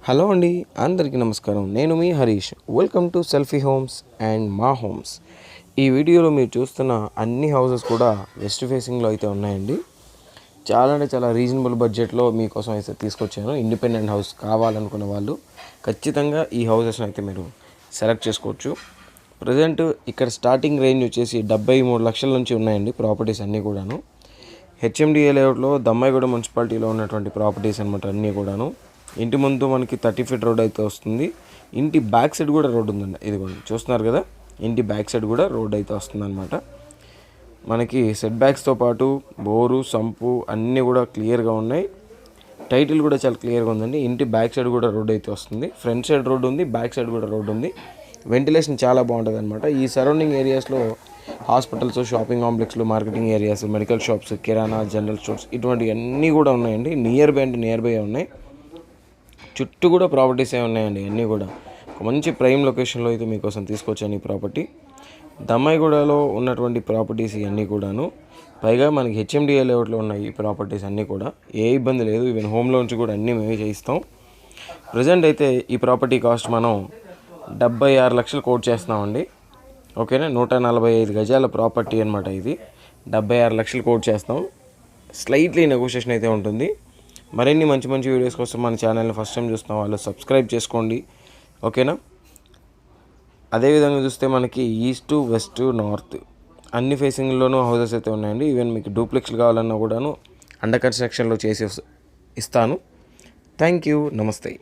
Hello అండి, అందరికీ నమస్కారం. నేను మీ Harish. Welcome to selfie homes and మా హోమ్స్. ఈ వీడియోలో మీరు చూస్తున్న అన్ని హౌసెస్ కూడా వెస్ట్ ఫేసింగ్లో అయితే ఉన్నాయండి. చాలా అంటే చాలా రీజనబుల్ బడ్జెట్లో మీకోసం అయితే తీసుకొచ్చాను. ఇండిపెండెంట్ హౌస్ కావాలనుకున్న వాళ్ళు ఖచ్చితంగా ఈ హౌసెస్ని అయితే మీరు సెలెక్ట్ చేసుకోవచ్చు. ప్రజెంట్ ఇక్కడ స్టార్టింగ్ రేంజ్ వచ్చేసి 73 లక్షల నుంచి ఉన్నాయండి ప్రాపర్టీస్ అన్నీ కూడాను. హెచ్ఎండిఏ లేఅవుట్లో దమ్మాయిగూడ మున్సిపాలిటీలో ఉన్నటువంటి ప్రాపర్టీస్ అనమాట అన్నీ కూడాను. ఇంటి ముందు మనకి 30 ఫీట్ రోడ్ అయితే వస్తుంది. ఇంటి బ్యాక్ సైడ్ కూడా రోడ్ ఉందండి. ఇది కూడా చూస్తున్నారు కదా, ఇంటి బ్యాక్ సైడ్ కూడా రోడ్ అయితే వస్తుందన్నమాట. మనకి సెట్ బ్యాక్స్తో పాటు బోరు సంపు అన్నీ కూడా క్లియర్గా ఉన్నాయి. టైటిల్ కూడా చాలా క్లియర్గా ఉందండి. ఇంటి బ్యాక్ సైడ్ కూడా రోడ్ అయితే వస్తుంది. ఫ్రంట్ సైడ్ రోడ్ ఉంది, బ్యాక్ సైడ్ కూడా రోడ్ ఉంది. వెంటిలేషన్ చాలా బాగుంటుంది అనమాట. ఈ సరౌండింగ్ ఏరియాస్లో హాస్పిటల్స్, షాపింగ్ కాంప్లెక్స్లు, మార్కెటింగ్ ఏరియాస్, మెడికల్ షాప్స్, కిరాణా, జనరల్ స్టోర్స్ ఇటువంటివన్నీ కూడా ఉన్నాయండి. నియర్ బై అంటే నియర్ బై ఉన్నాయి. చుట్టూ కూడా ప్రాపర్టీస్ ఉన్నాయండి. అన్నీ కూడా ఒక మంచి ప్రైమ్ లొకేషన్లో అయితే మీకోసం తీసుకొచ్చాను ఈ ప్రాపర్టీ. దమ్మాయిగూడలో ఉన్నటువంటి ప్రాపర్టీస్ ఇవన్నీ కూడాను. పైగా మనకి హెచ్ఎండిఏ లేఅవుట్లో ఉన్నాయి ఈ ప్రాపర్టీస్ అన్నీ కూడా. ఏ ఇబ్బంది లేదు. ఈవెన్ హోమ్ లోన్స్ కూడా అన్నీ మేమే చేయిస్తాం. ప్రజెంట్ అయితే ఈ ప్రాపర్టీ కాస్ట్ మనం 76 లక్షలు కోట్ చేస్తున్నామండి. ఓకేనా, 145 గజాల ప్రాపర్టీ అనమాట ఇది. 76 లక్షలు కోట్ చేస్తాం. స్లైట్లీ నెగోషియేషన్ అయితే ఉంటుంది. మరిన్ని మంచి మంచి వీడియోస్ కోసం మన ఛానల్ని ఫస్ట్ టైం చూస్తున్న వాళ్ళు సబ్స్క్రైబ్ చేసుకోండి. ఓకేనా, అదేవిధంగా చూస్తే మనకి ఈస్ట్, వెస్ట్, నార్త్ అన్ని ఫేసింగ్లోనూ హౌసెస్ అయితే ఉన్నాయండి. ఈవెన్ మీకు డూప్లెక్స్లు కావాలన్నా కూడాను అండర్ కన్స్ట్రక్షన్లో చేసి ఇస్తాను. Thank you. నమస్తే.